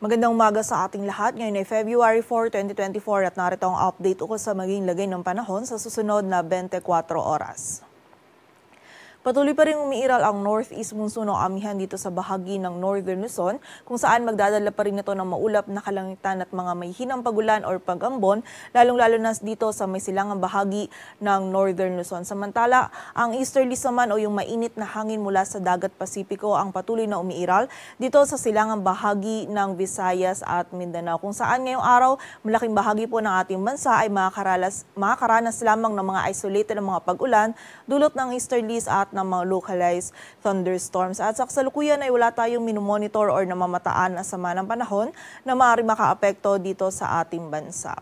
Magandang umaga sa ating lahat. Ngayon ay February 4, 2024 at narito ang update ukol sa maging lagay ng panahon sa susunod na 24 oras. Patuloy pa rin umiiral ang northeast monsoon o amihan dito sa bahagi ng Northern Luzon kung saan magdadala pa rin ito ng maulap na kalangitan at mga may hinang pagulan or pag-ambon, lalong-lalo na dito sa may silangang bahagi ng Northern Luzon. Samantala, ang easterlies naman o yung mainit na hangin mula sa dagat Pasipiko ang patuloy na umiiral dito sa silangang bahagi ng Visayas at Mindanao kung saan ngayong araw malaking bahagi po ng ating bansa ay makakaranas lamang ng mga isolated na mga pag-ulan dulot ng easterlies at ng mga localized thunderstorms. At sa kasalukuyan ay wala tayong minomonitor or namamataan na sama ng panahon na maaaring makaapekto dito sa ating bansa.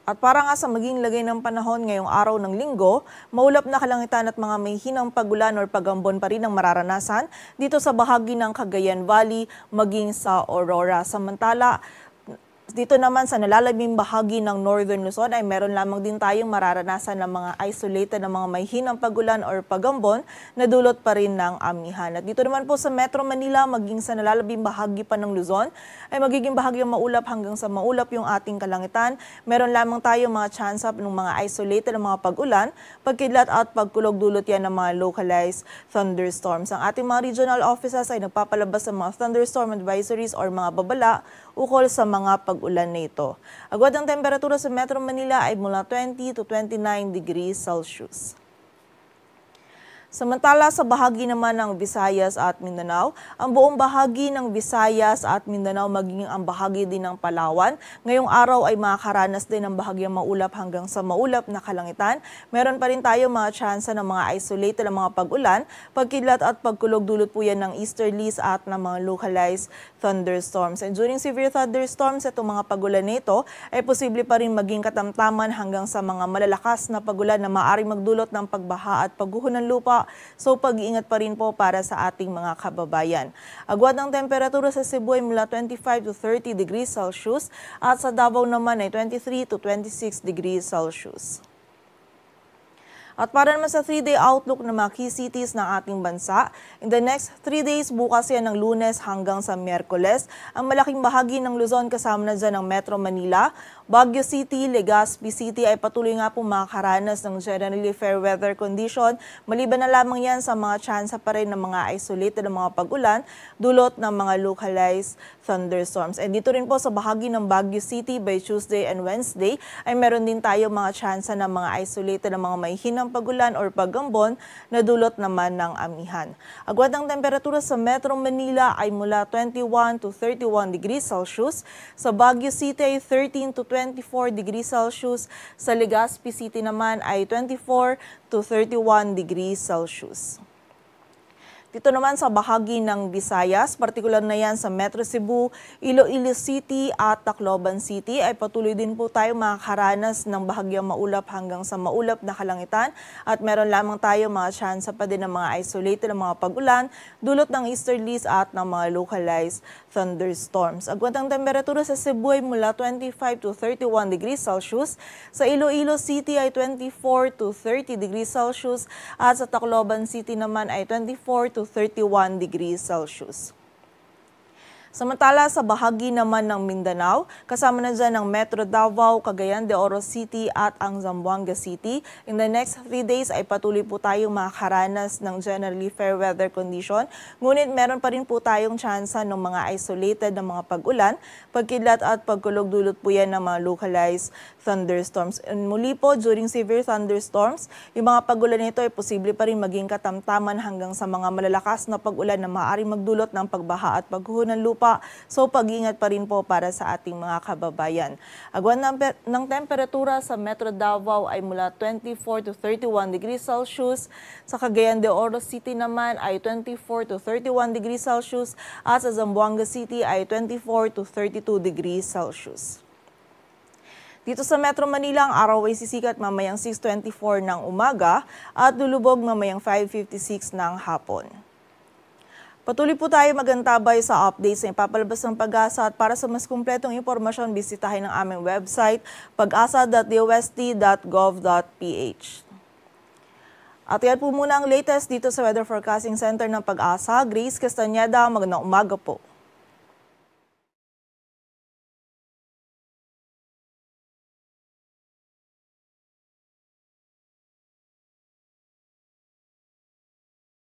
At para nga sa maging lagay ng panahon ngayong araw ng linggo, maulap na kalangitan at mga may hinang pagulan or pag-ambon pa rin ang mararanasan dito sa bahagi ng Cagayan Valley maging sa Aurora. Samantala, dito naman sa nalalabing bahagi ng Northern Luzon ay meron lamang din tayong mararanasan ng mga isolated na mga may hinang pagulan or pag-ambon na dulot pa rin ng amihan. At dito naman po sa Metro Manila maging sa nalalabing bahagi pa ng Luzon ay magiging bahagyang maulap hanggang sa maulap yung ating kalangitan. Meron lamang tayong mga chance ng mga isolated na mga pag-ulan, pagkidlat at pagkulog dulot yan ng mga localized thunderstorms. Ang ating mga regional offices ay nagpapalabas ng mga thunderstorm advisories or mga babala ukol sa mga pag-ulan na ito. Agad ang temperatura sa Metro Manila ay mula 20 to 29 degrees Celsius. Samantala sa bahagi naman ng Visayas at Mindanao, ang buong bahagi ng Visayas at Mindanao magiging ang bahagi din ng Palawan. Ngayong araw ay makakaranas din ng bahagyang maulap hanggang sa maulap na kalangitan. Meron pa rin tayo mga tsansa ng mga isolated na mga pag-ulan, pagkidlat at pagkulog dulot po yan ng easterlies at ng mga localized thunderstorms. And during severe thunderstorms, itong mga pag-ulan nito ay posible pa rin maging katamtaman hanggang sa mga malalakas na pag-ulan na maaaring magdulot ng pagbaha at pagguho ng lupa. So pag-iingat pa rin po para sa ating mga kababayan. Agwat ng temperatura sa Cebu ay mula 25 to 30 degrees Celsius at sa Davao naman ay 23 to 26 degrees Celsius. At para naman sa 3-day outlook ng mga key cities ng ating bansa, in the next 3 days, bukas yan ng Lunes hanggang sa Miyerkules, ang malaking bahagi ng Luzon kasama na dyan ng Metro Manila, Baguio City, Legazpi City ay patuloy nga po makakaranas ng generally fair weather condition. Maliban na lamang yan sa mga tsansa pa rin ng mga isolated na mga pag-ulan, dulot ng mga localized thunderstorms. And dito rin po sa bahagi ng Baguio City by Tuesday and Wednesday ay meron din tayo mga tsansa ng mga isolated na mga may hinang pagulan or pag-ambon na dulot naman ng amihan. Agwat ng temperatura sa Metro Manila ay mula 21 to 31 degrees Celsius. Sa Baguio City ay 13 to 24 degrees Celsius. Sa Legazpi City naman ay 24 to 31 degrees Celsius. Dito naman sa bahagi ng Visayas, partikular na yan sa Metro Cebu, Iloilo City at Tacloban City ay patuloy din po tayo makakaranas ng bahagyang maulap hanggang sa maulap na kalangitan at meron lamang tayo mga tsansa pa din ng mga isolated na mga pag-ulan dulot ng easterlies at ng mga localized thunderstorms. Agwat ang temperatura sa Cebu ay mula 25 to 31 degrees Celsius, sa Iloilo City ay 24 to 30 degrees Celsius at sa Tacloban City naman ay 24 to 31 degrees Celsius. Samantala sa bahagi naman ng Mindanao, kasama na dyan ang Metro Davao, Cagayan de Oro City at ang Zamboanga City. In the next 3 days ay patuloy po tayong makakaranas ng generally fair weather condition. Ngunit meron pa rin po tayong tsansa ng mga isolated na mga pag-ulan, pagkidlat at pagkulog dulot po yan ng mga localized thunderstorms. And muli po, during severe thunderstorms, yung mga pag-ulan nito ay posible pa rin maging katamtaman hanggang sa mga malalakas na pag-ulan na maaaring magdulot ng pagbaha at pagguho ng lupa. So pag-ingat pa rin po para sa ating mga kababayan. Agwan ng temperatura sa Metro Davao ay mula 24 to 31 degrees Celsius. Sa Cagayan de Oro City naman ay 24 to 31 degrees Celsius. At sa Zamboanga City ay 24 to 32 degrees Celsius. Dito sa Metro Manila, ang araw ay sisikat mamayang 6:24 ng umaga at lulubog mamayang 5:56 ng hapon. Patuloy po tayo magantabay sa updates na ipapalabas ng Pag-asa at para sa mas kumpletong impormasyon, bisitahin ang aming website pag-asa.dost.gov.ph. At yan po muna ang latest dito sa Weather Forecasting Center ng Pag-asa. Grace Castañeda, magandang umaga po.